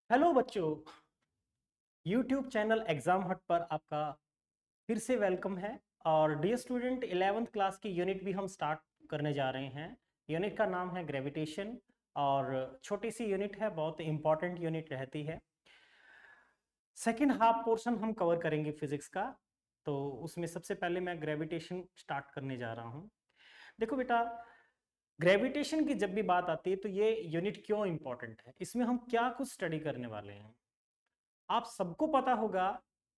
Hello बच्चों। YouTube channel exam हट पर आपका फिर से वेलकम है। और डियर स्टूडेंट, 11th क्लास की यूनिट भी हम स्टार्ट करने जा रहे हैं। यूनिट का नाम है ग्रेविटेशन और छोटी सी यूनिट है, बहुत इंपॉर्टेंट यूनिट रहती है। सेकेंड हाफ पोर्शन हम कवर करेंगे फिजिक्स का। तो उसमें सबसे पहले मैं ग्रेविटेशन स्टार्ट करने जा रहा हूँ। देखो बेटा, ग्रेविटेशन की जब भी बात आती है तो ये यूनिट क्यों इंपॉर्टेंट है, इसमें हम क्या कुछ स्टडी करने वाले हैं। आप सबको पता होगा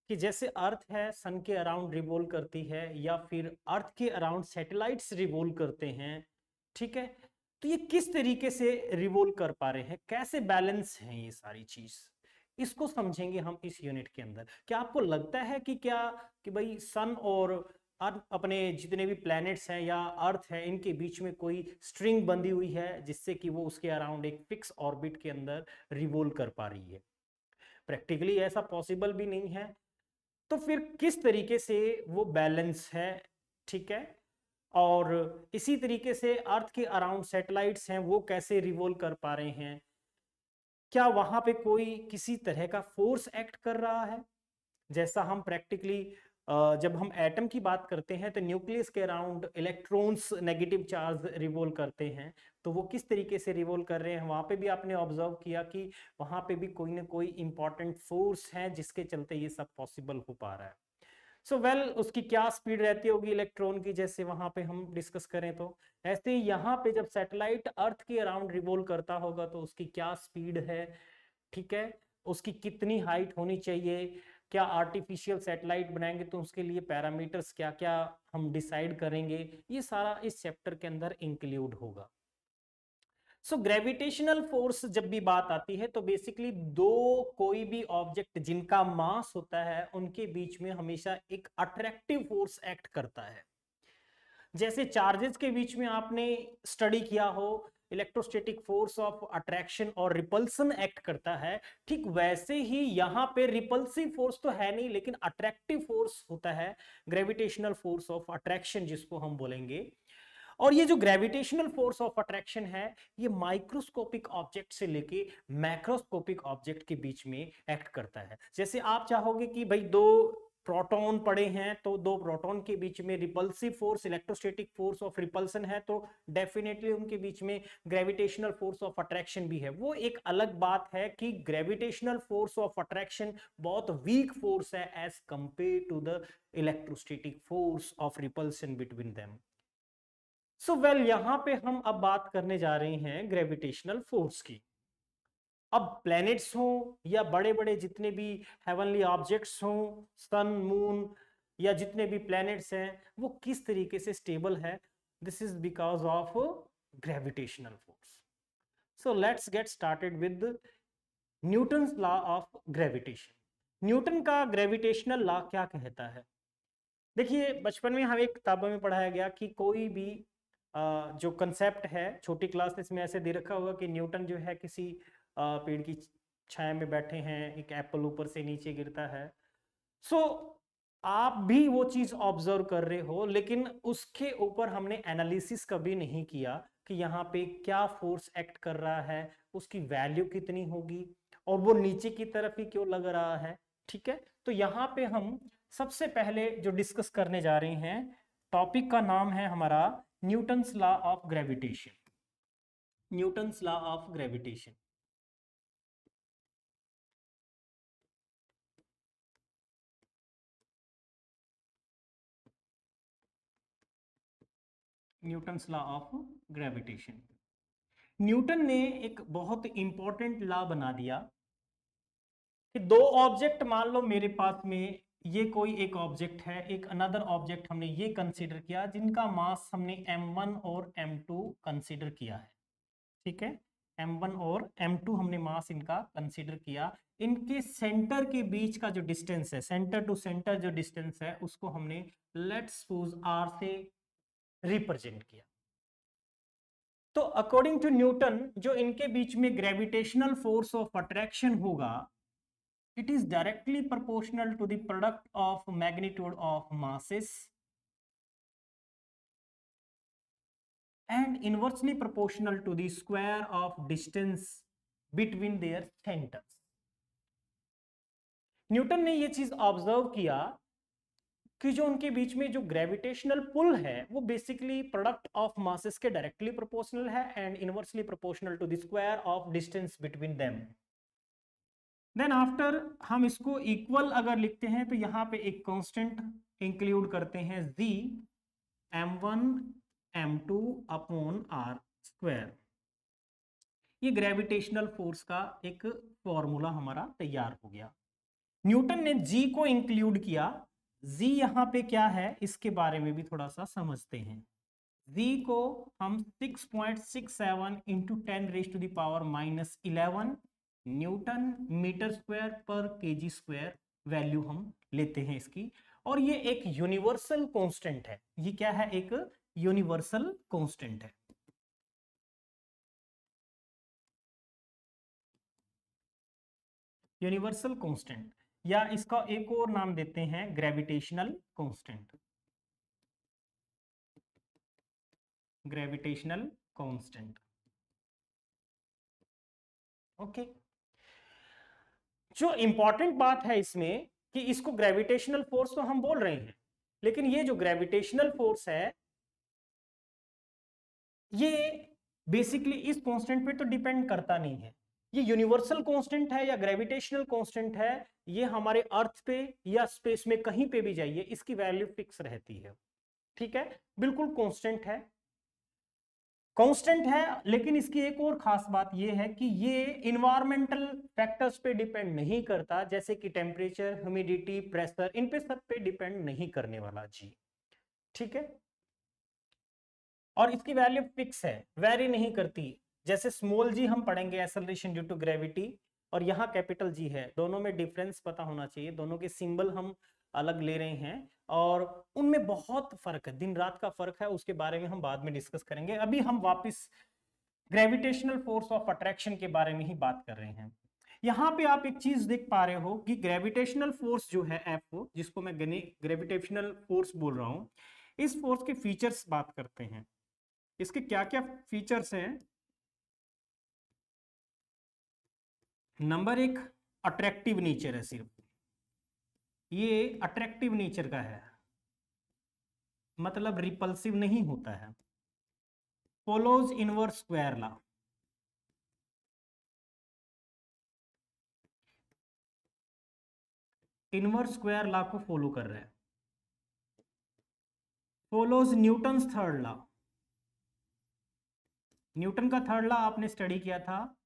कि जैसे अर्थ है सन के अराउंड रिवॉल्व करती है या फिर अर्थ के अराउंड सैटेलाइट्स रिवॉल्व करते हैं, ठीक है। तो ये किस तरीके से रिवॉल्व कर पा रहे हैं, कैसे बैलेंस है ये सारी चीज, इसको समझेंगे हम इस यूनिट के अंदर। क्या आपको लगता है कि क्या कि भाई सन और अर्थ, अपने जितने भी प्लैनेट्स हैं या अर्थ है, इनके बीच में कोई स्ट्रिंग बंधी हुई है जिससे कि वो उसके अराउंड एक फिक्स ऑर्बिट के अंदर रिवॉल्व कर पा रही है? प्रैक्टिकली ऐसा पॉसिबल भी नहीं है। तो फिर किस तरीके से वो बैलेंस है, ठीक है। और इसी तरीके से अर्थ के अराउंड सैटेलाइट्स हैं, वो कैसे रिवॉल्व कर पा रहे हैं। क्या वहां पे कोई किसी तरह का फोर्स एक्ट कर रहा है, जैसा हम प्रैक्टिकली जब हम एटम की बात करते हैं तो न्यूक्लियस के around electrons negative charge revolve करते हैं। तो वो किस तरीके से रिवॉल्व कर रहे हैं, वहां पे भी आपने ऑब्जर्व किया कि वहां पे भी कोई ना कोई इंपॉर्टेंट फोर्स है जिसके चलते ये सब पॉसिबल हो पा रहा है। सो उसकी क्या स्पीड रहती होगी इलेक्ट्रॉन की, जैसे वहां पे हम डिस्कस करें तो ऐसे ही यहाँ पे जब सैटेलाइट अर्थ के अराउंड रिवॉल्व करता होगा तो उसकी क्या स्पीड है, ठीक है। उसकी कितनी हाइट होनी चाहिए, क्या आर्टिफिशियल सैटेलाइट बनाएंगे तो उसके लिए पैरामीटर्स क्या क्या हम डिसाइड करेंगे, ये सारा इस चैप्टर के अंदर इंक्लूड होगा। सो ग्रेविटेशनल फोर्स जब भी बात आती है तो बेसिकली दो कोई भी ऑब्जेक्ट जिनका मास होता है उनके बीच में हमेशा एक अट्रैक्टिव फोर्स एक्ट करता है। जैसे चार्जेस के बीच में आपने स्टडी किया हो, इलेक्ट्रोस्टैटिक फोर्स ऑफ अट्रैक्शन और रिपल्सन एक्ट करता है, ठीक वैसे ही यहां पे रिपल्सिव फोर्स तो है नहीं लेकिन अट्रैक्टिव फोर्स होता है, ग्रेविटेशनल फोर्स ऑफ अट्रैक्शन जिसको हम बोलेंगे। और ये जो ग्रेविटेशनल फोर्स ऑफ अट्रैक्शन है, ये माइक्रोस्कोपिक ऑब्जेक्ट से लेके मैक्रोस्कोपिक ऑब्जेक्ट के बीच में एक्ट करता है। जैसे आप चाहोगे कि भाई दो प्रोटॉन पड़े हैं तो दो प्रोटॉन के बीच में repulsive force, electrostatic force of repulsion है, तो डेफिनेटली उनके बीच में ग्रेविटेशनल फोर्स ऑफ अट्रैक्शन भी है। वो एक अलग बात है कि ग्रेविटेशनल फोर्स ऑफ अट्रैक्शन बहुत वीक फोर्स है as compare to the electrostatic force of repulsion between them. यहां पे हम अब बात करने जा रहे हैं ग्रेविटेशनल फोर्स की। अब प्लैनेट्स हो या बड़े बड़े जितने भी हेवनली ऑब्जेक्ट्स हो, सन मून या जितने भी प्लैनेट्स हैं, वो किस तरीके से स्टेबल है, this is because of gravitational force. So let's get started with Newton's law of gravitation. Newton का ग्रेविटेशनल लॉ क्या कहता है? देखिए, बचपन में हमें किताबों में पढ़ाया गया कि कोई भी जो कंसेप्ट है, छोटी क्लास में ऐसे दे रखा होगा कि न्यूटन जो है किसी पेड़ की छाया में बैठे हैं, एक एप्पल ऊपर से नीचे गिरता है। सो आप भी वो चीज ऑब्जर्व कर रहे हो, लेकिन उसके ऊपर हमने एनालिसिस कभी नहीं किया कि यहाँ पे क्या फोर्स एक्ट कर रहा है, उसकी वैल्यू कितनी होगी और वो नीचे की तरफ ही क्यों लग रहा है, ठीक है। तो यहाँ पे हम सबसे पहले जो डिस्कस करने जा रहे हैं, टॉपिक का नाम है हमारा Newton's law of gravitation. Newton's law of gravitation. Newton's law of gravitation. Newton ने एक बहुत इंपॉर्टेंट लॉ बना दिया कि दो ऑब्जेक्ट, मान लो मेरे पास में ये कोई एक ऑब्जेक्ट है, एक अनदर ऑब्जेक्ट हमने ये कंसीडर किया जिनका मास हमने m1 और m2 कंसीडर किया है, ठीक है। m1 और m2 हमने मास इनका कंसीडर किया। इनके सेंटर के बीच का जो डिस्टेंस है, सेंटर टू सेंटर जो डिस्टेंस है, उसको हमने लेट्स सपोज r से रिप्रेजेंट किया। तो अकॉर्डिंग टू न्यूटन, जो इनके बीच में ग्रेविटेशनल फोर्स ऑफ अट्रैक्शन होगा, it is directly proportional to the product of magnitude of masses and inversely proportional to the square of distance between their centers. Newton ने ये चीज observe किया कि जो उनके बीच में जो ग्रेविटेशनल पुल है वो बेसिकली प्रोडक्ट ऑफ मासेस के डायरेक्टली प्रोपोर्शनल है and inversely proportional to the square of distance between them. Then after हम इसको इक्वल अगर लिखते हैं तो यहाँ पे एक कांस्टेंट इंक्लूड करते हैं z m1 m2 upon r square. ये ग्रेविटेशनल फोर्स का एक फॉर्मूला हमारा तैयार हो गया। न्यूटन ने g को इंक्लूड किया। z यहाँ पे क्या है इसके बारे में भी थोड़ा सा समझते हैं। z को हम 6.67 इंटू 10⁻⁻11 न्यूटन मीटर स्क्वायर पर केजी स्क्वायर वैल्यू हम लेते हैं इसकी, और ये एक यूनिवर्सल कांस्टेंट है। ये क्या है? एक यूनिवर्सल कांस्टेंट है। यूनिवर्सल कांस्टेंट, या इसका एक और नाम देते हैं gravitational constant. Gravitational constant, okay. जो इंपॉर्टेंट बात है इसमें कि इसको ग्रेविटेशनल फोर्स तो हम बोल रहे हैं, लेकिन ये जो ग्रेविटेशनल फोर्स है ये बेसिकली इस कांस्टेंट पे तो डिपेंड करता नहीं है। ये यूनिवर्सल कांस्टेंट है या ग्रेविटेशनल कांस्टेंट है, ये हमारे अर्थ पे या स्पेस में कहीं पे भी जाइए इसकी वैल्यू फिक्स रहती है। ठीक है, बिल्कुल कांस्टेंट है। कांस्टेंट है, लेकिन इसकी एक और खास बात यह है कि ये इन्वायरमेंटल फैक्टर्स पे डिपेंड नहीं करता, जैसे कि टेम्परेचर, ह्यूमिडिटी, प्रेशर, इन पे सब पे डिपेंड नहीं करने वाला जी। ठीक है, और इसकी वैल्यू फिक्स है, वेरी नहीं करती। जैसे स्मॉल जी हम पढ़ेंगे एक्सेलरेशन ड्यू टू ग्रेविटी, और यहाँ कैपिटल जी है, दोनों में डिफरेंस पता होना चाहिए। दोनों के सिंबल हम अलग ले रहे हैं और उनमें बहुत फर्क है, दिन रात का फर्क है, उसके बारे में हम बाद में डिस्कस करेंगे। अभी हम वापस ग्रेविटेशनल फोर्स ऑफ अट्रैक्शन के बारे में ही बात कर रहे हैं। यहाँ पे आप एक चीज देख पा रहे हो कि ग्रेविटेशनल फोर्स जो है F, जिसको मैं ग्रेविटेशनल फोर्स बोल रहा हूँ, इस फोर्स के फीचर्स बात करते हैं। इसके क्या क्या फीचर्स हैं? नंबर एक, अट्रैक्टिव नेचर है। सिर्फ ये अट्रैक्टिव नेचर का है, मतलब रिपल्सिव नहीं होता है। Follows inverse square law, inverse square law को फॉलो कर रहा है। Follows Newton's third law, Newton का थर्ड लॉ आपने स्टडी किया था,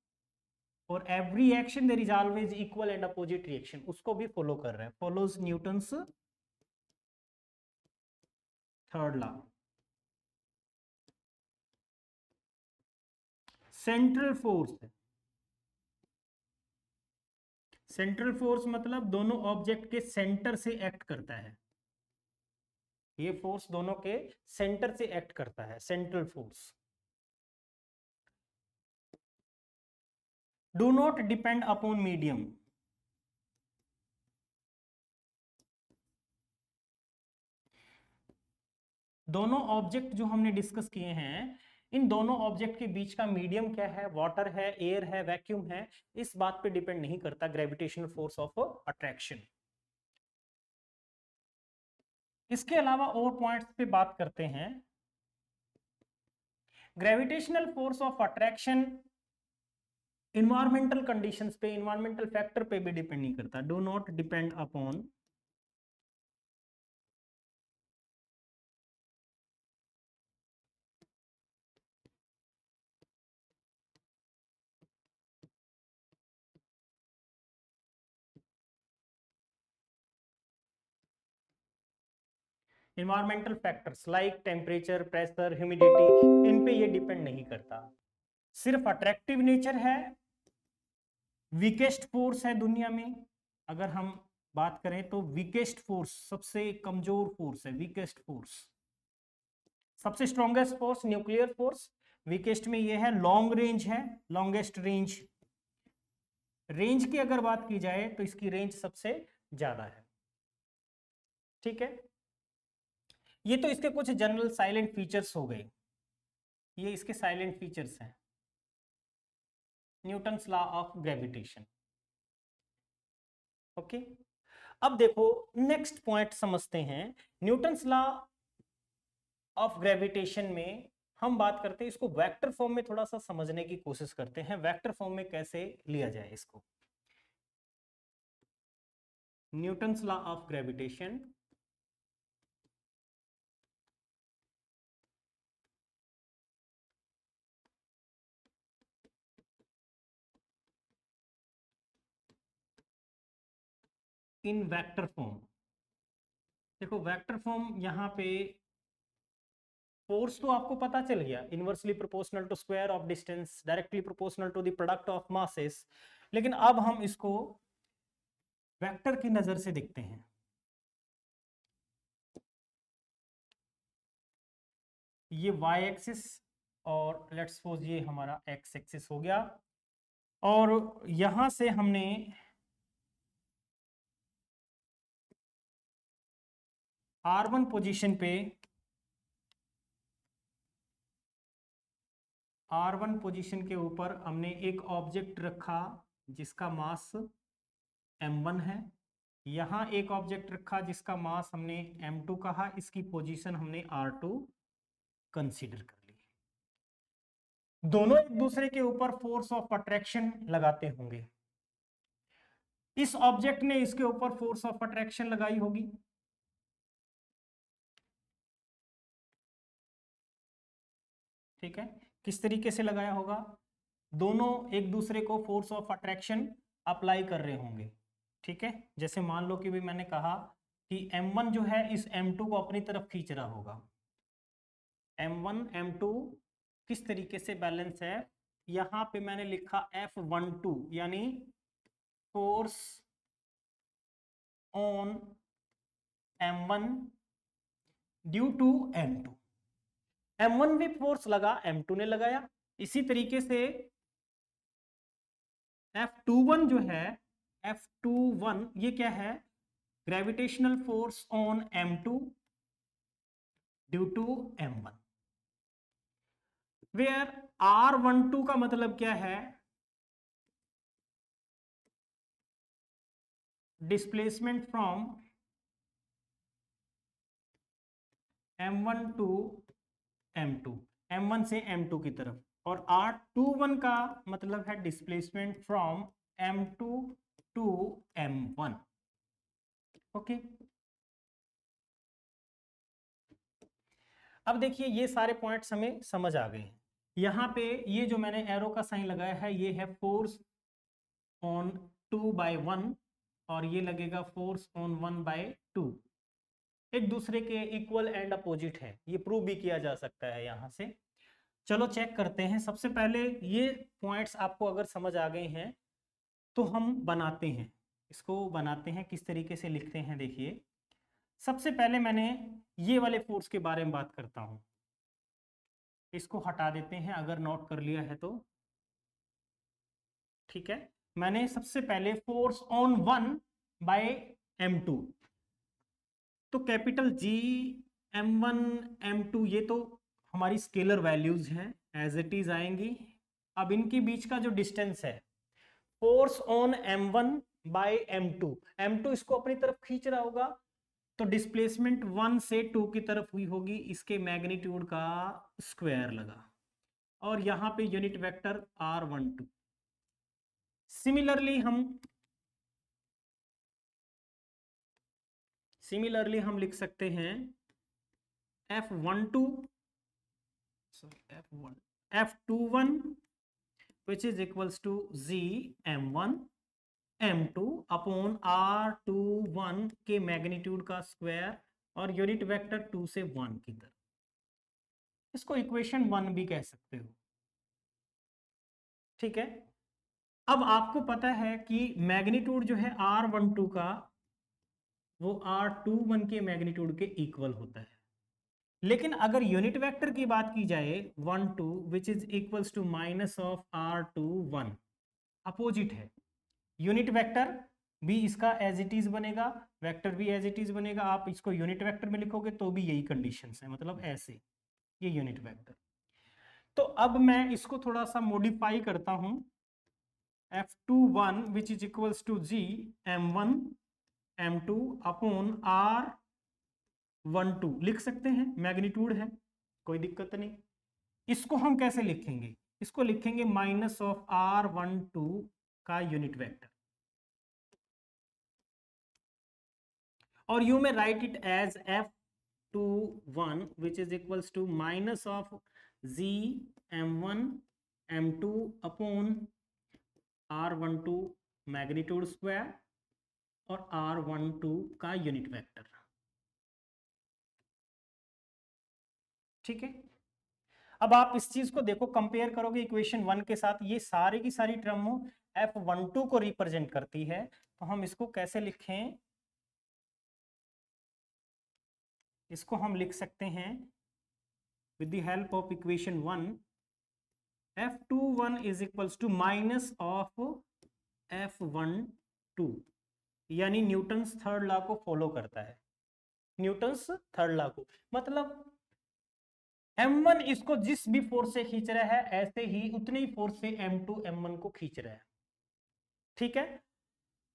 और every action there is always equal and opposite reaction, उसको भी फॉलो कर रहा है। Follows Newton's third law. Central force, central force मतलब दोनों ऑब्जेक्ट के सेंटर से एक्ट करता है। ये फोर्स दोनों के सेंटर से एक्ट करता है, central force. Do not depend upon medium, दोनों ऑब्जेक्ट जो हमने डिस्कस किए हैं, इन दोनों ऑब्जेक्ट के बीच का मीडियम क्या है? वाटर है, एयर है, वैक्यूम है, इस बात पे डिपेंड नहीं करता ग्रेविटेशनल फोर्स ऑफ अट्रैक्शन। इसके अलावा और पॉइंट्स पे बात करते हैं। Gravitational force of attraction environmental conditions पे, इन्वायरमेंटल फैक्टर पे भी डिपेंड नहीं करता। Do not depend upon environmental factors like temperature, pressure, humidity, इन पे ये डिपेंड नहीं करता। सिर्फ अट्रैक्टिव नेचर है। वीकेस्ट फोर्स है दुनिया में, अगर हम बात करें तो वीकेस्ट फोर्स, सबसे कमजोर फोर्स है वीकेस्ट फोर्स। सबसे strongest force nuclear force, weakest में ये है। लॉन्ग रेंज है, लॉन्गेस्ट रेंज। रेंज की अगर बात की जाए तो इसकी रेंज सबसे ज्यादा है। ठीक है, ये तो इसके कुछ जनरल साइलेंट फीचर्स हो गए, ये इसके साइलेंट फीचर्स हैं। Newton's law of gravitation, okay. अब देखो नेक्स्ट पॉइंट समझते हैं। न्यूटन्स लॉ ऑफ ग्रेविटेशन में हम बात करते हैं, इसको वेक्टर फॉर्म में थोड़ा सा समझने की कोशिश करते हैं, वेक्टर फॉर्म में कैसे लिया जाए इसको। Newton's law of gravitation in vector form. देखो वेक्टर फॉर्म यहाँ पे फोर्स तो आपको पता चल गया, inversely proportional to square of distance, directly proportional to the product of masses. लेकिन अब हम इसको वेक्टर की नजर से देखते हैं। ये y एक्सिस और लेट्स सपोज ये हमारा x एक्सिस हो गया, और यहां से हमने r1 पोजीशन पे R1 पोजीशन के ऊपर हमने एक ऑब्जेक्ट रखा जिसका मास m1 है, यहां एक ऑब्जेक्ट रखा जिसका मास हमने m2 कहा, इसकी पोजीशन हमने R2 कंसीडर कर ली। दोनों एक दूसरे के ऊपर फोर्स ऑफ अट्रैक्शन लगाते होंगे, इस ऑब्जेक्ट ने इसके ऊपर फोर्स ऑफ अट्रैक्शन लगाई होगी, ठीक है। किस तरीके से लगाया होगा, दोनों एक दूसरे को फोर्स ऑफ अट्रैक्शन अप्लाई कर रहे होंगे, ठीक है। जैसे मान लो कि भी मैंने कहा कि m1 जो है इस m2 को अपनी तरफ खींच रहा होगा, m1 m2 किस तरीके से बैलेंस है, यहां पे मैंने लिखा F12 यानी force on m1 due to m2। m1 भी फोर्स लगा, m2 ने लगाया, इसी तरीके से F21 जो है, F21 ये क्या है, gravitational force on m2 due to m1, where R12 का मतलब क्या है, displacement from m1 to m2, m1 से m2 की तरफ, और R21 का मतलब है displacement from m2 to m1, okay. अब देखिए ये सारे पॉइंट्स हमें समझ आ गए हैं। यहाँ पे ये जो मैंने एरो का साइन लगाया है ये है फोर्स ऑन 2/1 और ये लगेगा फोर्स ऑन 1/2, एक दूसरे के इक्वल एंड अपोजिट है, ये प्रूव भी किया जा सकता है यहाँ से। चलो चेक करते हैं। सबसे पहले ये पॉइंट्स आपको अगर समझ आ गए हैं तो हम बनाते हैं, इसको बनाते हैं, किस तरीके से लिखते हैं। देखिए सबसे पहले मैंने ये वाले फोर्स के बारे में बात करता हूं, इसको हटा देते हैं अगर नोट कर लिया है तो, ठीक है। मैंने सबसे पहले फोर्स ऑन 1/m2, तो कैपिटल G m1 m2 ये तो हमारी स्केलर वैल्यूज हैं, एज इट इज आएंगी। अब इनके बीच का जो डिस्टेंस है, फोर्स ऑन m1/m2, m2 इसको अपनी तरफ खींच रहा होगा, तो डिस्प्लेसमेंट 1 से 2 की तरफ हुई होगी, इसके मैग्नीट्यूड का स्क्वायर लगा, और यहां पे यूनिट वेक्टर R12। सिमिलरली हम लिख सकते हैं F21 which is equals to Z m1 m2 upon R21 के मैग्नीट्यूड का स्क्वायर और यूनिट वेक्टर 2 से 1 की तरफ, इसको इक्वेशन 1 भी कह सकते हो, ठीक है। अब आपको पता है कि मैग्नीट्यूड जो है R12 का वो R21 के मैग्नीट्यूड के इक्वल होता है, लेकिन अगर यूनिट वेक्टर की बात की जाए 1 2 which is equals to minus of R21, opposite है, यूनिट वेक्टर भी इसका एज इट इज बनेगा, वेक्टर भी एज इट इज बनेगा, आप इसको यूनिट वेक्टर में लिखोगे तो भी यही कंडीशंस है, मतलब ऐसे ये यूनिट वेक्टर। तो अब मैं इसको थोड़ा सा मॉडिफाई करता हूं, F21 which is equals to G m1 m2 upon r12 लिख सकते हैं, मैग्नीट्यूड है, कोई दिक्कत नहीं। इसको हम कैसे लिखेंगे? इसको लिखेंगे माइनस ऑफ r12 का यूनिट वेक्टर, और you may write it as f21 which is equals to minus of z m1 m2 upon r12 magnitude square और r12 का यूनिट वेक्टर। ठीक है, अब आप इस चीज को देखो, कंपेयर करोगे इक्वेशन 1 के साथ, ये सारी की सारी टर्म f12 को रिप्रेजेंट करती है, तो हम इसको कैसे लिखें? इसको हम लिख सकते हैं with the help of equation 1, f21 is equals to minus of f12, यानी न्यूटन्स थर्ड लॉ को फॉलो करता है, न्यूटन्स थर्ड लॉ को, मतलब m1 इसको जिस भी फोर्स से खींच रहा है, ऐसे ही उतनी ही फोर्स से m2 m1 को खींच रहा है। ठीक है,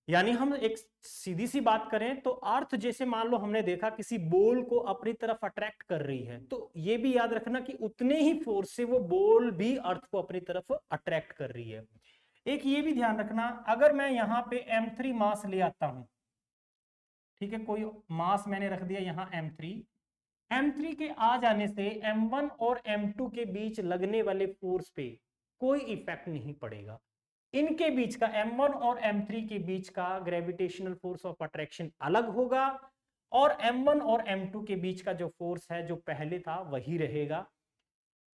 यानी हम एक सीधी सी बात करें तो अर्थ जैसे मान लो हमने देखा किसी बॉल को अपनी तरफ अट्रैक्ट कर रही है, तो ये भी याद रखना कि उतने ही फोर्स से वो बॉल भी अर्थ को अपनी तरफ अट्रैक्ट कर रही है। एक ये भी ध्यान रखना, अगर मैं यहाँ पे m3 मास ले आता हूं, ठीक है, कोई मास मैंने रख दिया यहाँ m3 के आ जाने से m1 और m2 के बीच लगने वाले फोर्स पे कोई इफेक्ट नहीं पड़ेगा। इनके बीच का m1 और m3 के बीच का ग्रेविटेशनल फोर्स ऑफ अट्रैक्शन अलग होगा, और m1 और m2 के बीच का जो फोर्स है जो पहले था वही रहेगा।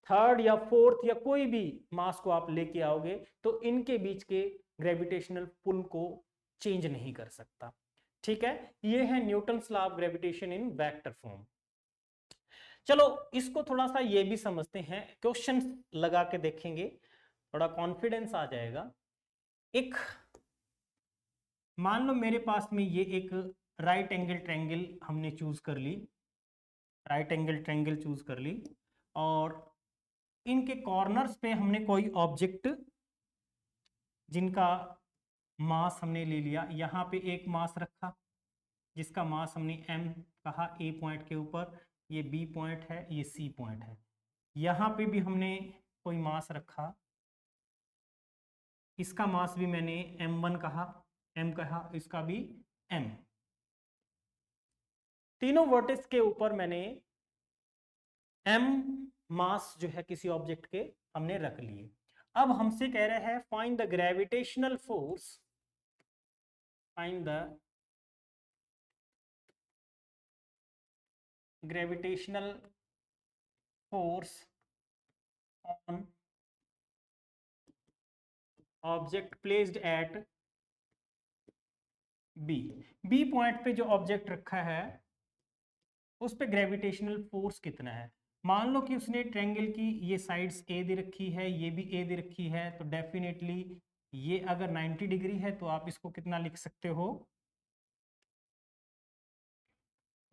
थर्ड या फोर्थ या कोई भी मास को आप लेके आओगे तो इनके बीच के ग्रेविटेशनल पुल को चेंज नहीं कर सकता। ठीक है, ये है Newton's law of gravitation in vector form. चलो इसको थोड़ा सा ये भी समझते हैं, क्वेश्चन लगा के देखेंगे, थोड़ा कॉन्फिडेंस आ जाएगा। एक मान लो मेरे पास में ये एक राइट एंगल ट्रायंगल हमने चूज कर ली, राइट एंगल ट्रायंगल चूज कर ली, और इनके कॉर्नर्स पे हमने कोई ऑब्जेक्ट जिनका मास हमने ले लिया, यहाँ पे एक मास रखा जिसका मास हमने m कहा ए पॉइंट के ऊपर, ये b पॉइंट है, ये c पॉइंट है। यहाँ पे भी हमने कोई मास रखा, इसका मास भी मैंने m1 कहा, m कहा, इसका भी m। तीनों वर्टेक्स के ऊपर मैंने m मास जो है किसी ऑब्जेक्ट के हमने रख लिए। अब हमसे कह रहे हैं find the gravitational force, find the gravitational force on object placed at B point पे जो ऑब्जेक्ट रखा है उस पे ग्रेविटेशनल फोर्स कितना है। मान लो कि उसने ट्रायंगल की ये साइड्स ए दे रखी है, ये भी ए दे रखी है, तो डेफिनेटली ये अगर 90 डिग्री है तो आप इसको कितना लिख सकते हो,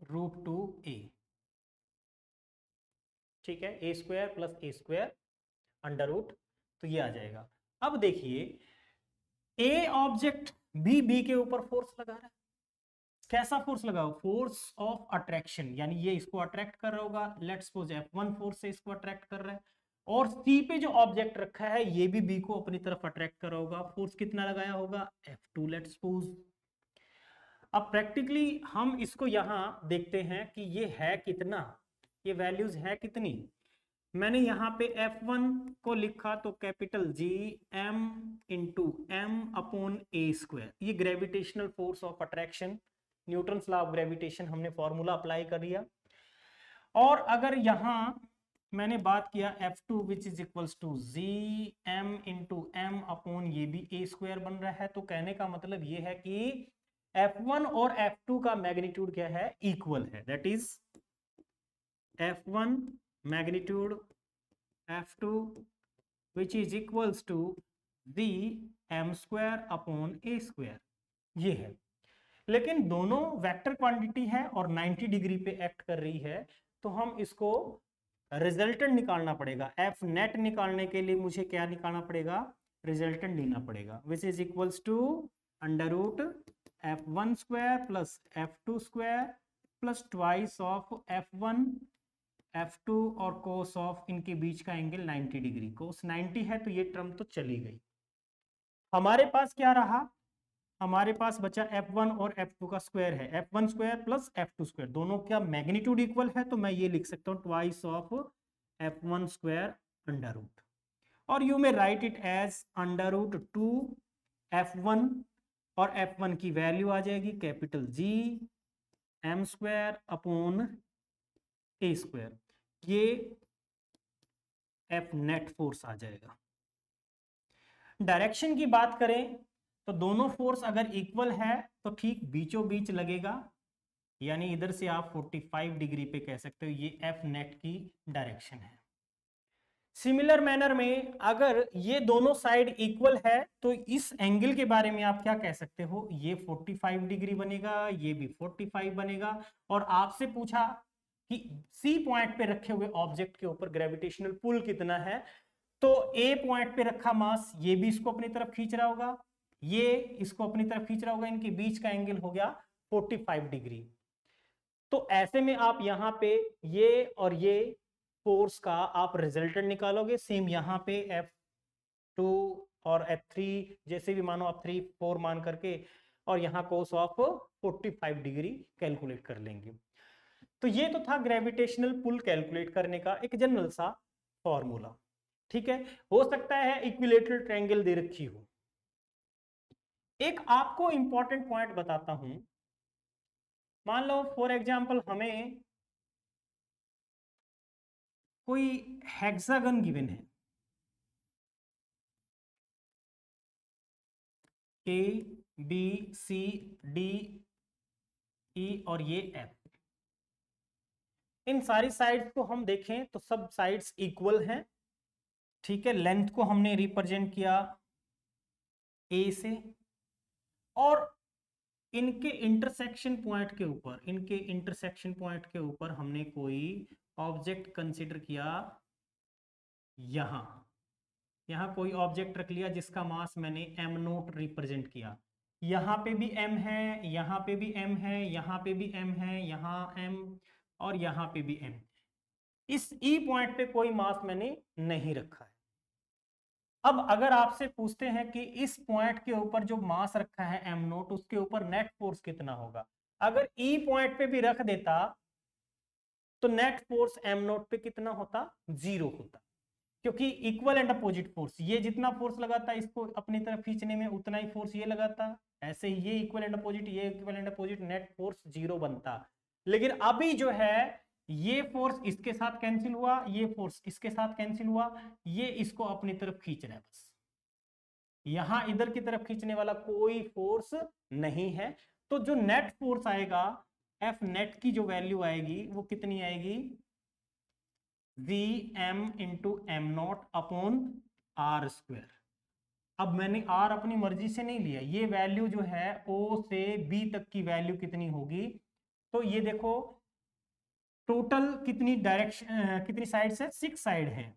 √2a। ठीक है, ए स्क्वायर प्लस ए स्क्वायर अंडर रूट, तो ये आ जाएगा। अब देखिए ए ऑब्जेक्ट बी के ऊपर फोर्स लगा रहा है, कैसा फोर्स लगाओ, फोर्स ऑफ अट्रैक्शन, यानी ये इसको अट्रैक्ट कर रहा होगा, लेट्स सपोज F1 फोर्स से इसको अट्रैक्ट कर रहा है, और सी पे जो ऑब्जेक्ट रखा है ये भी बी को अपनी तरफ अट्रैक्ट कर रहा होगा, फोर्स कितना लगाया होगा, F2 लेट्स सपोज। अब प्रैक्टिकली हम इसको यहां देखते हैं कि ये है कितना, ये वैल्यूज है कितनी। मैंने यहाँ पे F1 को लिखा तो capital G m into m upon a square, ये gravitational force of attraction, Newton's law of gravitation हमने फॉर्मूला अप्लाई कर दिया। और अगर यहाँ मैंने बात किया F2 which is equals to G m into m upon ये भी ए स्क्वायर बन रहा है, तो कहने का मतलब ये है कि F1 और F2 का मैग्नीट्यूड क्या है, इक्वल है, that is F1 magnitude F2 which is equals to the m square upon a square, ये है। लेकिन दोनों वेक्टर क्वांटिटी है और 90 डिग्री पे एक्ट कर रही है, तो हम इसको रिजल्टेंट निकालना पड़ेगा। F नेट निकालने के लिए मुझे क्या निकालना पड़ेगा, रिजल्टेंट लेना पड़ेगा, which is equals to under root f1 square plus f2 square plus twice of f1 f2 और कोस ऑफ इनके बीच का एंगल 90 डिग्री। कोस 90 है तो ये टर्म तो चली गई। हमारे पास क्या रहा, हमारे पास बचा f1 और f2 का स्क्वायर है, f1 square plus f2 square, दोनों का मैग्नीट्यूड इक्वल है तो मैं ये लिख सकता हूँ twice of f1 square under root, और you may write it as under root 2 f1, और f1 की वैल्यू आ जाएगी capital G m square upon a square, ये f नेट फोर्स आ जाएगा। डायरेक्शन की बात करें तो दोनों फोर्स अगर इक्वल है तो ठीक बीचों बीच लगेगा, यानी इधर से आप 45 डिग्री पे कह सकते हो ये एफ नेट की डायरेक्शन है। सिमिलर मैनर में अगर ये दोनों साइड इक्वल है तो इस एंगल के बारे में आप क्या कह सकते हो, ये 45 डिग्री बनेगा, ये भी 45 बनेगा, और आपसे पूछा कि सी पॉइंट पे रखे हुए ऑब्जेक्ट के ऊपर ग्रेविटेशनल पुल कितना है, तो ए पॉइंट पे रखा मास ये भी इसको अपनी तरफ खींच रहा होगा, ये इसको अपनी तरफ खींच रहा होगा, इनके बीच का एंगल हो गया 45 डिग्री। तो ऐसे में आप यहां पे ये और ये फोर्स का आप रिजल्टेंट निकालोगे, सेम यहां पे F2 और F3 जैसे भी मानो आप 3 4 मान करके, और यहां कोस ऑफ 45 डिग्री कैलकुलेट कर लेंगे। तो ये तो था ग्रेविटेशनल पुल कैलकुलेट करने का एक जनरल सा फॉर्मूला। ठीक है, हो सकता है इक्विलेटरल ट्रायंगल दे रखी हो। एक आपको इंपॉर्टेंट पॉइंट बताता हूं, मान लो फॉर एग्जांपल हमें कोई हेक्सागन गिवन है, A B C D E और ये F। इन सारी साइड्स को हम देखें तो सब साइड्स इक्वल हैं। ठीक है, लेंथ को हमने रिप्रेजेंट किया A से, और इनके इंटरसेक्शन पॉइंट के ऊपर, इनके इंटरसेक्शन पॉइंट के ऊपर हमने कोई ऑब्जेक्ट कंसीडर किया, यहां यहां कोई ऑब्जेक्ट रख लिया जिसका मास मैंने m नोट रिप्रेजेंट किया, यहां पे भी m है, यहां पे भी m है, यहां पे भी m है, यहां m और यहां पे भी m। इस E पॉइंट पे कोई मास मैंने नहीं रखा है। अब अगर आपसे पूछते हैं कि इस पॉइंट के ऊपर जो मास रखा है m नोट, उसके ऊपर नेट फोर्स कितना होगा, अगर E पॉइंट पे भी रख देता तो नेट फोर्स m नोट पे कितना होता, 0 होता, क्योंकि इक्वल एंड अपोजिट फोर्स, ये जितना फोर्स लगाता है इसको अपनी तरफ खींचने में उतना ही फोर्स ये लगाता, ऐसे ही ये इक्वल एंड अपोजिट, ये equal and opposite, net force 0 बनता। लेकिन अभी जो है ये फोर्स इसके साथ कैंसिल हुआ, ये फोर्स इसके साथ कैंसिल हुआ, ये इसको अपनी तरफ खींच रहा है बस, यहां इधर की तरफ खींचने वाला कोई फोर्स नहीं है। तो जो नेट फोर्स आएगा, एफ नेट की जो वैल्यू आएगी वो कितनी आएगी, Vm into M naught upon are square. अब मैंने आर अपनी मर्जी से नहीं लिया, ये वैल्यू जो है O से B तक की वैल्यू कितनी होगी, तो ये देखो टोटल कितनी डायरेक्शन कितनी साइड है, 6 साइड है,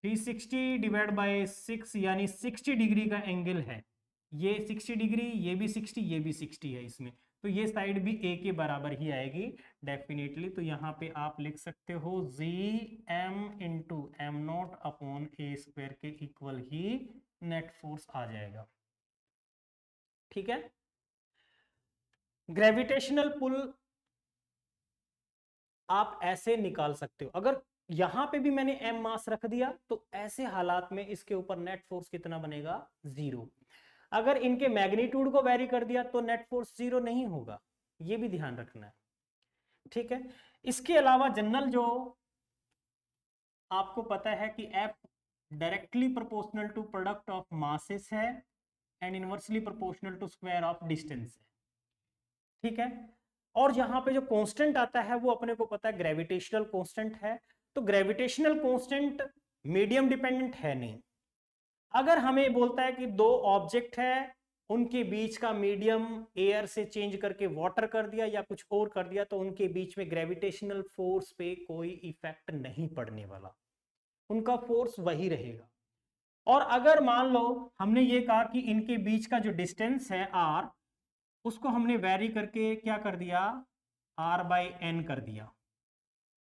360 डिवाइड बाय 6 यानी 60 डिग्री का एंगल है, ये 60 डिग्री, ये भी 60, ये भी 60 है इसमें, तो ये साइड भी A के बराबर ही आएगी डेफिनेटली। तो यहाँ पे आप लिख सकते हो Gm into M naught upon a square के इक्वल ही नेट फोर्स आ जाएगा। ठीक है, ग्रेविटेशनल पुल आप ऐसे निकाल सकते हो, अगर यहां पे भी मैंने m मास रख दिया तो ऐसे हालात में इसके ऊपर नेट फोर्स कितना बनेगा, 0। अगर इनके मैग्नीट्यूड को वेरी कर दिया तो नेट फोर्स 0 नहीं होगा, ये भी ध्यान रखना है। ठीक है, इसके अलावा जनरल जो आपको पता है कि F directly proportional to product of masses है and inversely proportional to square of distance है। ठीक है, और यहां पे जो कांस्टेंट आता है वो अपने को पता है ग्रेविटेशनल कांस्टेंट है, तो ग्रेविटेशनल कांस्टेंट मीडियम डिपेंडेंट है नहीं। अगर हमें बोलता है कि दो ऑब्जेक्ट है, उनके बीच का मीडियम एयर से चेंज करके वाटर कर दिया या कुछ और कर दिया, तो उनके बीच में ग्रेविटेशनल फोर्स पे कोई इफेक्ट नहीं पड़ने वाला, उनका फोर्स वही रहेगा। और अगर मान लो हमने ये कहा कि इनके बीच का जो डिस्टेंस है r, उसको हमने वेरी करके क्या कर दिया, R बाई एन कर दिया।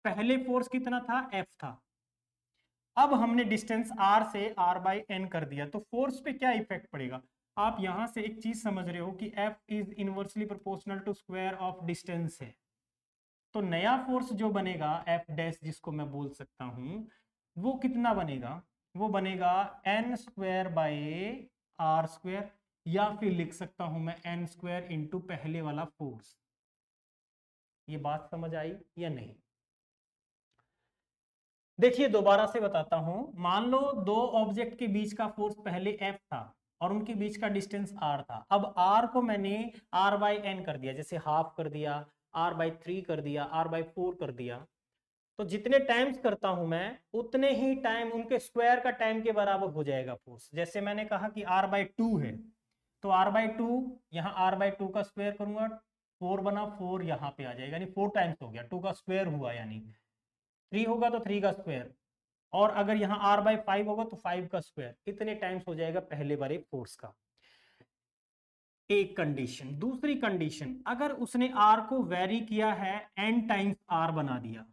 पहले फोर्स कितना था, F था। अब हमने डिस्टेंस R से R बाई एन कर दिया, तो फोर्स पे क्या इफेक्ट पड़ेगा। आप यहां से एक चीज समझ रहे हो कि F is inversely proportional to square of distance है। तो नया फोर्स जो बनेगा F डैश, जिसको मैं बोल सकता हूं, वो कितना बनेगा, वो बनेगा N square by R square, या फिर लिख सकता हूं मैं एन स्क्वायर इंटू पहले वाला फोर्स। ये बात समझ आई या नहीं। देखिए दोबारा से बताता हूं, मान लो दो ऑब्जेक्ट के बीच का फोर्स पहले F था और उनके बीच का डिस्टेंस R था। अब R को मैंने R बाई एन कर दिया, जैसे हाफ कर दिया, R बाई 3 कर दिया, R बाई 4 कर दिया। तो जितने टाइम्स करता हूं मैं, उतने ही टाइम उनके स्क्वायर का टाइम के बराबर हो जाएगा फोर्स। जैसे मैंने कहा कि R बाई 2 है, तो R बाई 2, यहाँ R बाई 2 का स्क्वायर करूंगा, 4 बना, 4 यहाँ पे आ जाएगा, यानी 4 टाइम्स हो गया, 2 का स्क्वायर हुआ, यानी 3 होगा तो 3 का स्क्वायर, और अगर यहाँ R बाई 5 होगा तो 5 का स्क्वायर, इतने टाइम्स हो जाएगा पहले बारे फोर्स का। एक कंडीशन। दूसरी कंडीशन, अगर उसने R को वेरी किया है, n टाइम्स R बना दिया,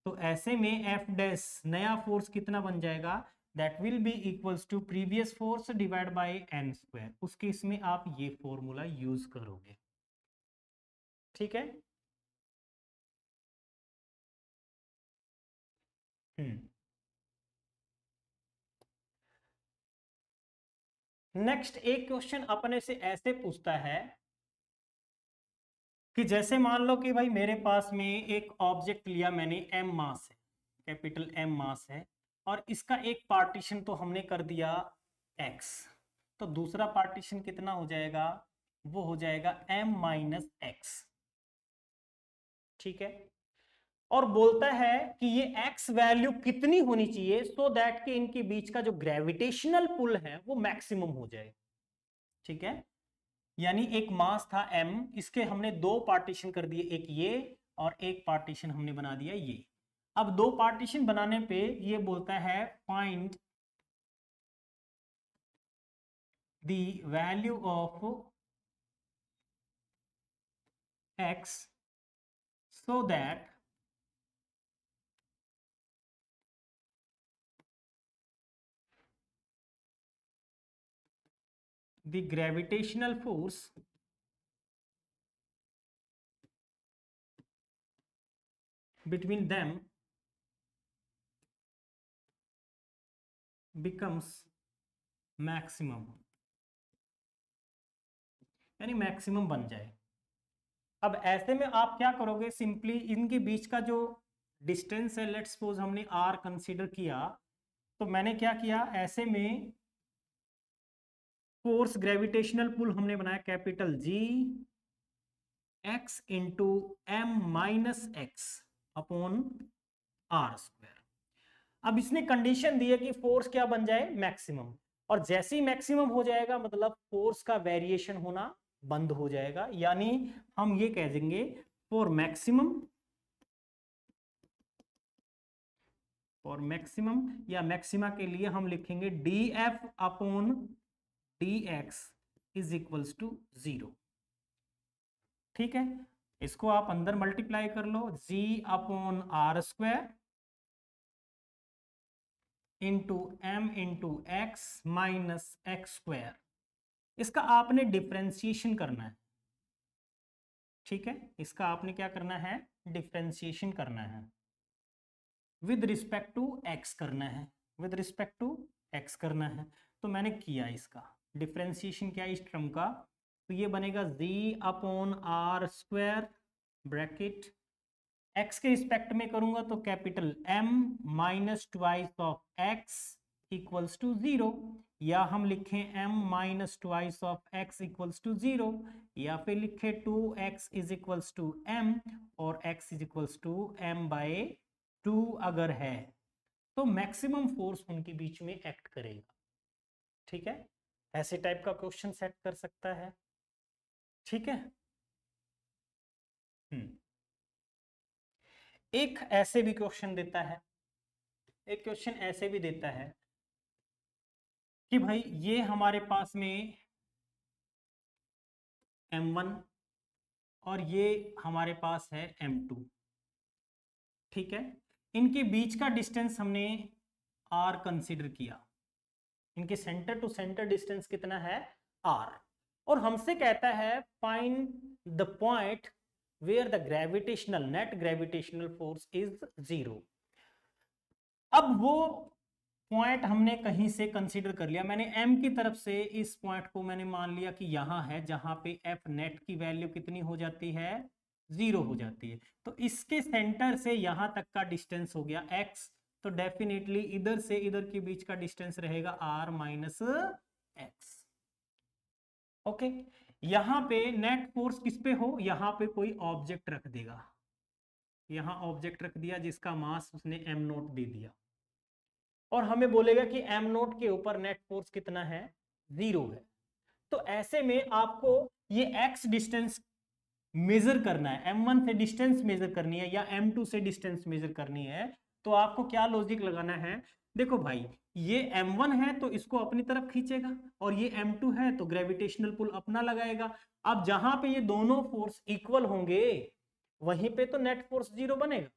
तो ऐसे में F डैश नया फोर्स कितना बन जाएगा, that will be equals to previous force divide by n square. उस केस में आप ये फॉर्मूला यूज करोगे, ठीक है। नेक्स्ट एक क्वेश्चन अपने से ऐसे पूछता है कि जैसे मान लो कि भाई मेरे पास में एक ऑब्जेक्ट लिया मैंने, m मास है, कैपिटल M मास है, और इसका एक पार्टीशन तो हमने कर दिया x, तो दूसरा पार्टीशन कितना हो जाएगा, वो हो जाएगा m माइनस एक्स, ठीक है। और बोलता है कि ये x वैल्यू कितनी होनी चाहिए सो दैट कि इनके बीच का जो ग्रेविटेशनल पुल है वो मैक्सिमम हो जाए, ठीक है। यानी एक मास था m, इसके हमने दो पार्टीशन कर दिए, एक ये और एक पार्टीशन हमने बना दिया ये। अब दो पार्टीशन बनाने पे ये बोलता है find the value of x so that the gravitational force between them becomes maximum, यानी मैक्सिमम बन जाए। अब ऐसे में आप क्या करोगे, सिंपली इनके बीच का जो डिस्टेंस है, लेट्स सपोज हमने r कंसीडर किया, तो मैंने क्या किया, ऐसे में फोर्स ग्रेविटेशनल पुल हमने बनाया capital G x into M minus X upon are square. अब इसने कंडीशन दी है कि फोर्स क्या बन जाए, मैक्सिमम, और जैसे ही मैक्सिमम हो जाएगा मतलब फोर्स का वेरिएशन होना बंद हो जाएगा, यानी हम ये कह देंगे फॉर मैक्सिमम, फॉर मैक्सिमम या मैक्सिमा के लिए हम लिखेंगे D F upon D X is equals to 0, ठीक है। इसको आप अंदर मल्टीप्लाई कर लो, g upon are square into M into X minus X square. इसका आपने डिफ्रेंसिएशन करना है, ठीक है। इसका आपने क्या करना है, डिफ्रेंसिएशन करना है, विद रिस्पेक्ट टू एक्स करना है, विद रिस्पेक्ट टू एक्स करना है। तो मैंने किया इसका डिफ्रेंसिएशन, क्या इस टर्म का, तो ये बनेगा z upon are square bracket, x के रिस्पेक्ट में करूंगा तो capital M minus twice of x equals to 0, या हम लिखें m minus twice of x equals to 0, या फिर लिखे 2x is equals to m और x is equals to m by 2 अगर है तो मैक्सिमम फोर्स उनके बीच में एक्ट करेगा, ठीक है। ऐसे टाइप का क्वेश्चन सेट कर सकता है, ठीक है। एक ऐसे भी क्वेश्चन देता है, एक क्वेश्चन ऐसे भी देता है कि भाई ये हमारे पास में m1 और ये हमारे पास है m2। ठीक है, इनके बीच का डिस्टेंस हमने r कंसीडर किया। इनके सेंटर टू सेंटर डिस्टेंस कितना है, r। और हमसे कहता है find the point where the gravitational net gravitational force is 0। अब वो पॉइंट हमने कहीं से कंसीडर कर लिया। मैंने m की तरफ से इस पॉइंट को मैंने मान लिया कि यहां है, जहां पे f नेट की वैल्यू कितनी हो जाती है, 0 हो जाती है। तो इसके सेंटर से यहां तक का डिस्टेंस हो गया x। तो डेफिनेटली इधर से इधर के बीच का डिस्टेंस रहेगा r माइनस एक्स। ओके, यहां पे नेट फोर्स किस पे हो, यहां पे कोई ऑब्जेक्ट रख देगा। यहां ऑब्जेक्ट रख दिया जिसका मास उसने m नोट दे दिया, और हमें बोलेगा कि m नोट के ऊपर नेट फोर्स कितना है, 0 है। तो ऐसे में आपको ये x डिस्टेंस मेजर करना है, m1 से डिस्टेंस मेजर करनी है या m2 से डिस्टेंस मेजर करनी है। तो आपको क्या लॉजिक लगाना है, देखो भाई ये m1 है तो इसको अपनी तरफ खींचेगा, और ये m2 है तो ग्रेविटेशनल पुल अपना लगाएगा। अब जहां पे ये दोनों फोर्स इक्वल होंगे वहीं पे तो नेट फोर्स 0 बनेगा।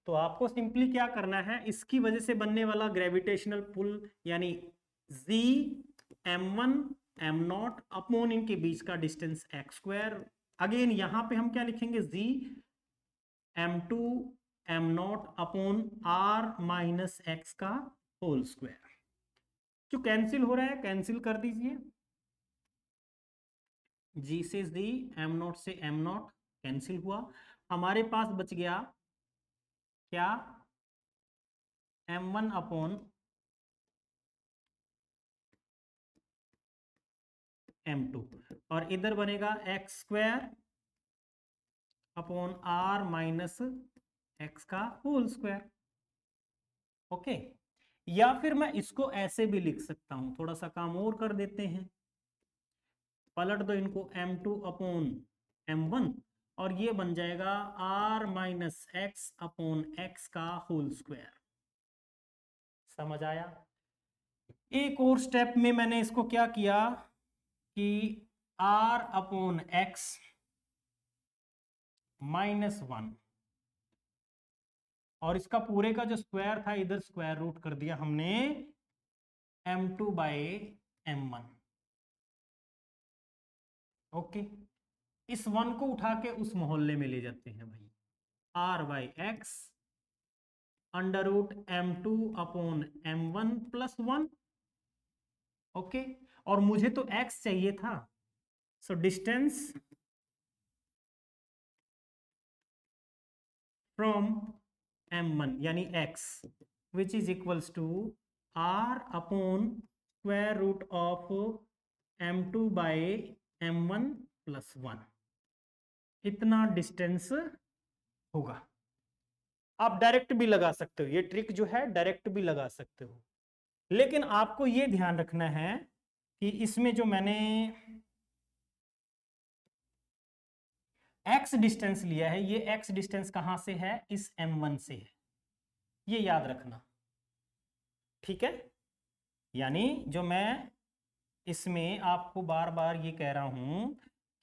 तो आपको सिंपली क्या करना है, इसकी वजह से बनने वाला ग्रेविटेशनल पुल यानी z m1 m0 अपॉन इनके बीच का डिस्टेंस x²। अगेन यहां पे हम क्या लिखेंगे, z m2 m0 upon r minus x का होल स्क्वायर। जो कैंसिल हो रहा है कैंसिल कर दीजिए, g से z m0 से m0 कैंसिल हुआ। हमारे पास बच गया क्या, m1 अपॉन m2, और इधर बनेगा x² upon r minus x का होल स्क्वायर। ओके, या फिर मैं इसको ऐसे भी लिख सकता हूं, थोड़ा सा काम और कर देते हैं, पलट दो इनको, m2 अपॉन m1, और ये बन जाएगा r minus X upon x का होल स्क्वायर। समझ आया। एक और स्टेप में मैंने इसको क्या किया कि r अपॉन एक्स माइनस 1, और इसका पूरे का जो स्क्वायर था इधर स्क्वायर रूट कर दिया हमने m2 बाई m1। ओके, इस 1 को उठा के उस मोहल्ले में ले जाते हैं भाई, r by x under root m2 upon m1 plus 1। Okay, और मुझे तो x चाहिए था, सो डिस्टेंस फ्रॉम m1 यानी x which is equals to r upon square root of m2 by m1 plus 1। इतना डिस्टेंस होगा। आप डायरेक्ट भी लगा सकते हो, ये ट्रिक जो है डायरेक्ट भी लगा सकते हो, लेकिन आपको ये ध्यान रखना है कि इसमें जो मैंने x डिस्टेंस लिया है, ये x डिस्टेंस कहां से है, इस m1 से है, ये याद रखना। ठीक है, यानी जो मैं इसमें आपको बार बार ये कह रहा हूं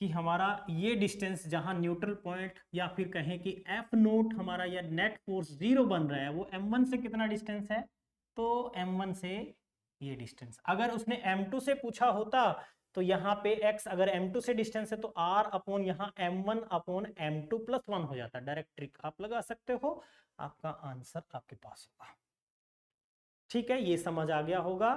कि हमारा ये डिस्टेंस जहां न्यूट्रल पॉइंट या फिर कहें कि एफ नोट हमारा या नेट फोर्स 0 बन रहा है, वो m1 से कितना डिस्टेंस है, तो m1 से ये डिस्टेंस। अगर उसने m2 से पूछा होता तो यहाँ पे x अगर m2 से डिस्टेंस है तो r अपॉन यहाँ m1 अपॉन m2 प्लस 1 हो जाता। डायरेक्ट ट्रिक आप लगा सकते हो, आपका आंसर आपके पास होगा। ठीक है, ये समझ आ गया होगा।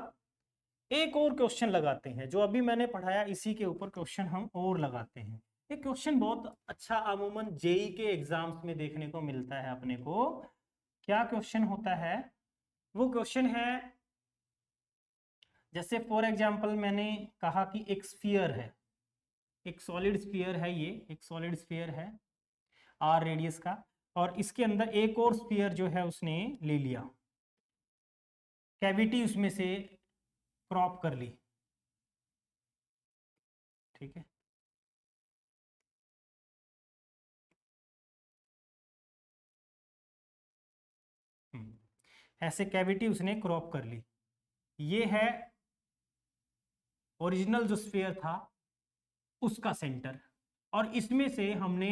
एक और क्वेश्चन लगाते हैं, जो अभी मैंने पढ़ाया इसी के ऊपर क्वेश्चन हम और लगाते हैं। ये क्वेश्चन बहुत अच्छा अमूमन जेई के एग्जाम्स में देखने को मिलता है अपने को। क्या क्वेश्चन होता है, वो क्वेश्चन है जैसे फॉर एग्जांपल मैंने कहा कि एक स्फीयर है, एक सॉलिड स्फीयर है, ये एक सॉलिड स्फीयर है r रेडियस का, और इसके अंदर एक और स्फीयर जो है उसने ले लिया, कैविटी उसमें से क्रॉप कर ली। ठीक है, ऐसे कैविटी उसने क्रॉप कर ली। ये है ओरिजिनल जो स्फीयर था उसका सेंटर, और इसमें से हमने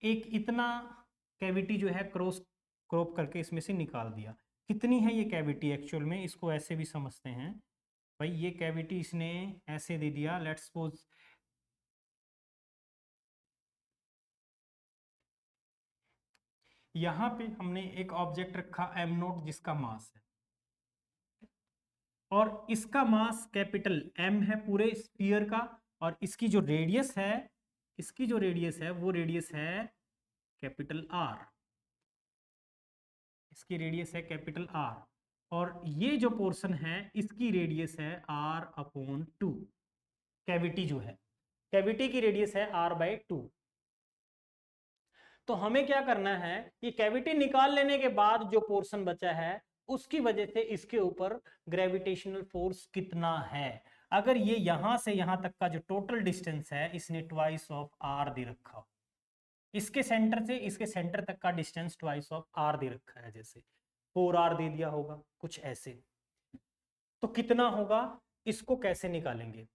एक इतना कैविटी जो है क्रॉप करके इसमें से निकाल दिया। कितनी है ये कैविटी एक्चुअल में, इसको ऐसे भी समझते हैं भाई। ये कैविटी इसने ऐसे दे दिया, लेट्स सपोज यहां पे हमने एक ऑब्जेक्ट रखा एम नोट जिसका मास है, और इसका मास कैपिटल एम है पूरे स्फीयर का, और इसकी जो रेडियस है, इसकी जो रेडियस है वो रेडियस है कैपिटल आर, इसकी रेडियस है कैपिटल आर, और ये जो पोर्शन है इसकी रेडियस है आर अपॉन टू। कैविटी जो है, कैविटी की रेडियस है आर बाई टू। तो हमें क्या करना है, ये कैविटी निकाल लेने के बाद जो पोर्शन बचा है उसकी वजह से इसके ऊपर ग्रेविटेशनल फोर्स कितना है। अगर ये यहां से यहां तक का जो टोटल डिस्टेंस है इसने ट्वाइस ऑफ आर दे रखा हो, इसके सेंटर से इसके सेंटर तक का डिस्टेंस ट्वाइस ऑफ आर दे रखा है, जैसे 4r दे दिया होगा कुछ ऐसे, तो कितना होगा, इसको कैसे निकालेंगे।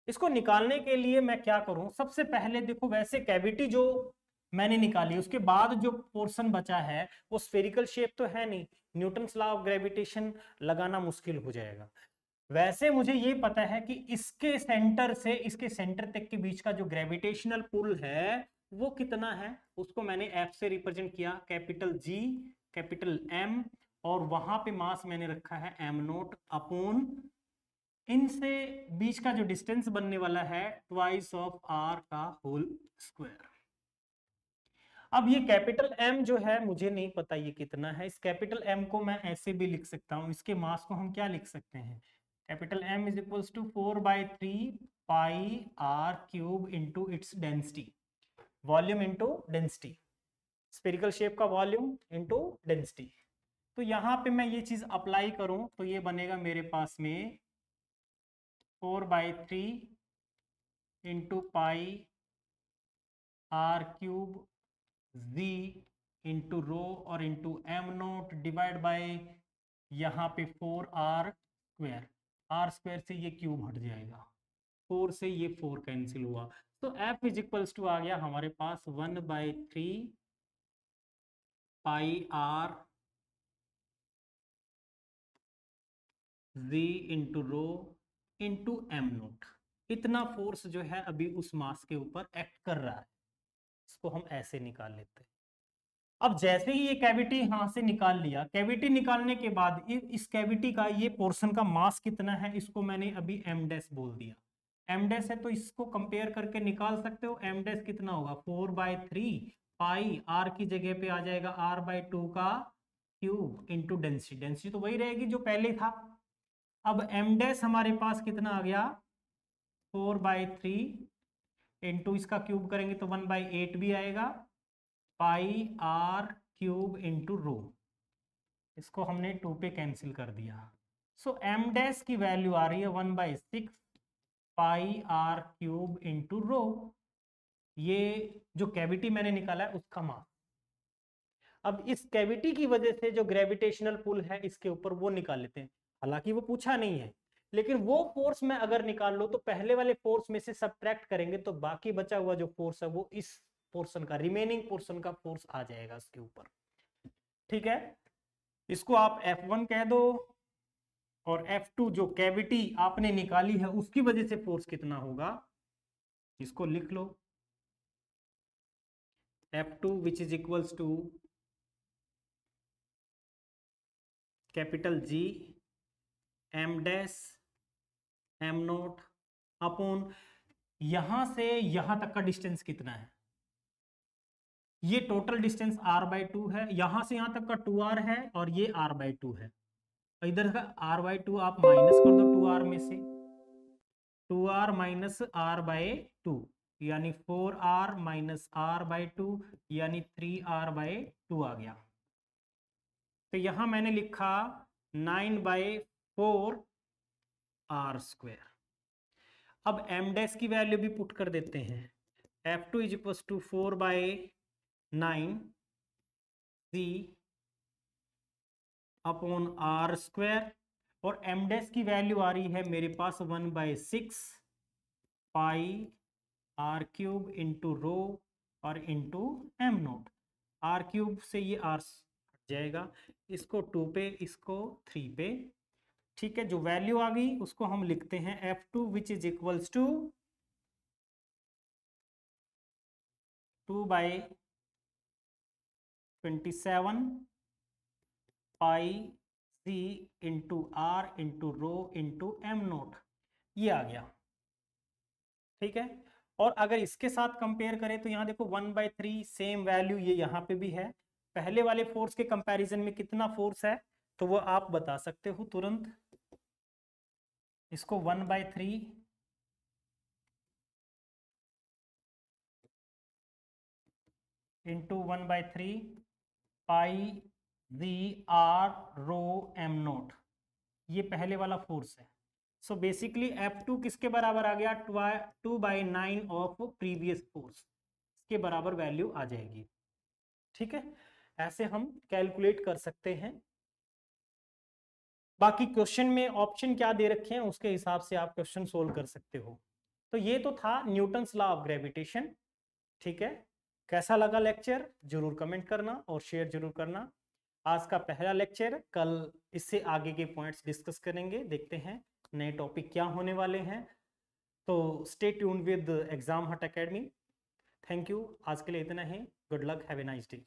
इसको निकालने के लिए मैं क्या करूं, सबसे पहले देखो वैसे कैविटी जो मैंने निकाली उसके बाद जो पोर्शन बचा है वो स्फेरिकल शेप तो है नहीं, न्यूटन्स लॉ ऑफ ग्रेविटेशन लगाना मुश्किल हो जाएगा। वैसे मुझे ये पता है कि इसके सेंटर से इसके सेंटर तक के बीच का जो ग्रेविटेशनल पुल है वो कितना है, उसको मैंने एफ से रिप्रेजेंट किया, कैपिटल जी कैपिटल एम, और वहां पे मास मैंने रखा है एम नोट अपॉन इनसे बीच का जो डिस्टेंस बनने वाला है ट्वाइस ऑफ आर का होल स्क्वायर। अब ये कैपिटल एम जो है मुझे नहीं पता ये कितना है, इस कैपिटल एम को मैं ऐसे भी लिख सकता हूं, इसके मास को हम क्या लिख सकते हैं, capital M is equals to 4/3 pi are cube into its density, volume into density, spherical shape का वॉल्यूम इंटू डेंसिटी। तो यहां पे मैं ये चीज अप्लाई करूं तो ये बनेगा मेरे पास में 4/3 into pi are cube G into rho और into M naught divide by यहाँ पे 4r², आर स्क्वायर से ये क्यूब हट जाएगा, 4 से ये 4 कैंसिल हुआ, तो f इज इक्वल्स टू आ गया हमारे पास 1/3 pi R G into rho into M naught. इतना फोर्स जो है अभी उस मास के ऊपर एक्ट कर रहा है, इसको हम ऐसे निकाल लेते हैं। अब जैसे ही ये कैविटी यहां से निकाल लिया, कैविटी निकालने के बाद इस कैविटी का ये पोर्शन का मास कितना है इसको मैंने अभी एम डैश बोल दिया, एम डैश है तो इसको कंपेयर करके निकाल सकते हो, एम डैश कितना होगा 4/3 पाई आर की जगह पे आ जाएगा r/2 का क्यूब इंटू डेंसिटी, डेंसिटी तो वही रहेगी जो पहले था। अब एम डैश हमारे पास कितना आ गया 4/3 इंटू इसका क्यूब करेंगे तो 1/8 भी आएगा, पाई आर क्यूब इंटू रो, इसको हमने 2 पे कैंसिल कर दिया। सो एम डैश की वैल्यू आ रही है 1/6 पाई आर क्यूब इंटू रो, ये जो कैविटी मैंने निकाला है उसका मास। अब इस कैविटी की वजह से जो ग्रेविटेशनल पुल है इसके ऊपर वो निकाल लेते हैं, हालांकि वो पूछा नहीं है, लेकिन वो फोर्स में अगर निकाल लो तो पहले वाले फोर्स में से सब्ट्रैक्ट करेंगे तो बाकी बचा हुआ जो फोर्स है वो इस पोर्शन का, रिमेनिंग पोर्शन का फोर्स आ जाएगा इसके ऊपर। ठीक है, इसको आप F1 कह दो, और F2 जो कैविटी आपने निकाली है उसकी वजह से फोर्स कितना होगा इसको लिख लो, F2 which is equals to capital G M dash M naught upon यहां से यहां तक का डिस्टेंस कितना है, ये टोटल डिस्टेंस r/2 है, यहां से यहां तक का 2r है और ये r/2 है, इधर का r/2 आप माइनस कर दो 2r में से, 2r माइनस r/2 यानी 4r माइनस r/2 यानी 3r/2 आ गया। तो यहां मैंने लिखा 9/4 r²। अब m डैश की वैल्यू भी पुट कर देते हैं, F2 is equal to 4/9 c upon r², और m डैश की वैल्यू आ रही है मेरे पास 1/6 pi are cube into rho और into M naught. R cube से ये आर हट जाएगा, इसको 2 पे, इसको 3 पे। ठीक है, जो वैल्यू आ गई उसको हम लिखते हैं F2 which is equals to 2/27 pi c into r into rho into M naught, ये आ गया। ठीक है, और अगर इसके साथ कंपेयर करें तो यहाँ देखो 1/3 सेम वैल्यू ये यहाँ पे भी है। पहले वाले फोर्स के कंपैरिजन में कितना फोर्स है तो वो आप बता सकते हो तुरंत। इसको 1/3 into 1/3 pi G r rho M naught, ये पहले वाला फोर्स है। सो बेसिकली F2 किसके बराबर आ गया, 2/9 ऑफ प्रीवियस फोर्स, इसके बराबर वैल्यू आ जाएगी। ठीक है, ऐसे हम कैलकुलेट कर सकते हैं। बाकी क्वेश्चन में ऑप्शन क्या दे रखे हैं उसके हिसाब से आप क्वेश्चन सोल्व कर सकते हो। तो ये तो था न्यूटन्स लॉ ऑफ ग्रेविटेशन। ठीक है, कैसा लगा लेक्चर जरूर कमेंट करना और शेयर जरूर करना। आज का पहला लेक्चर, कल इससे आगे के पॉइंट्स डिस्कस करेंगे, देखते हैं नए टॉपिक क्या होने वाले हैं। तो stay tuned with exam hut academy. Thank you, आज के लिए इतना ही। Good luck, have a nice day.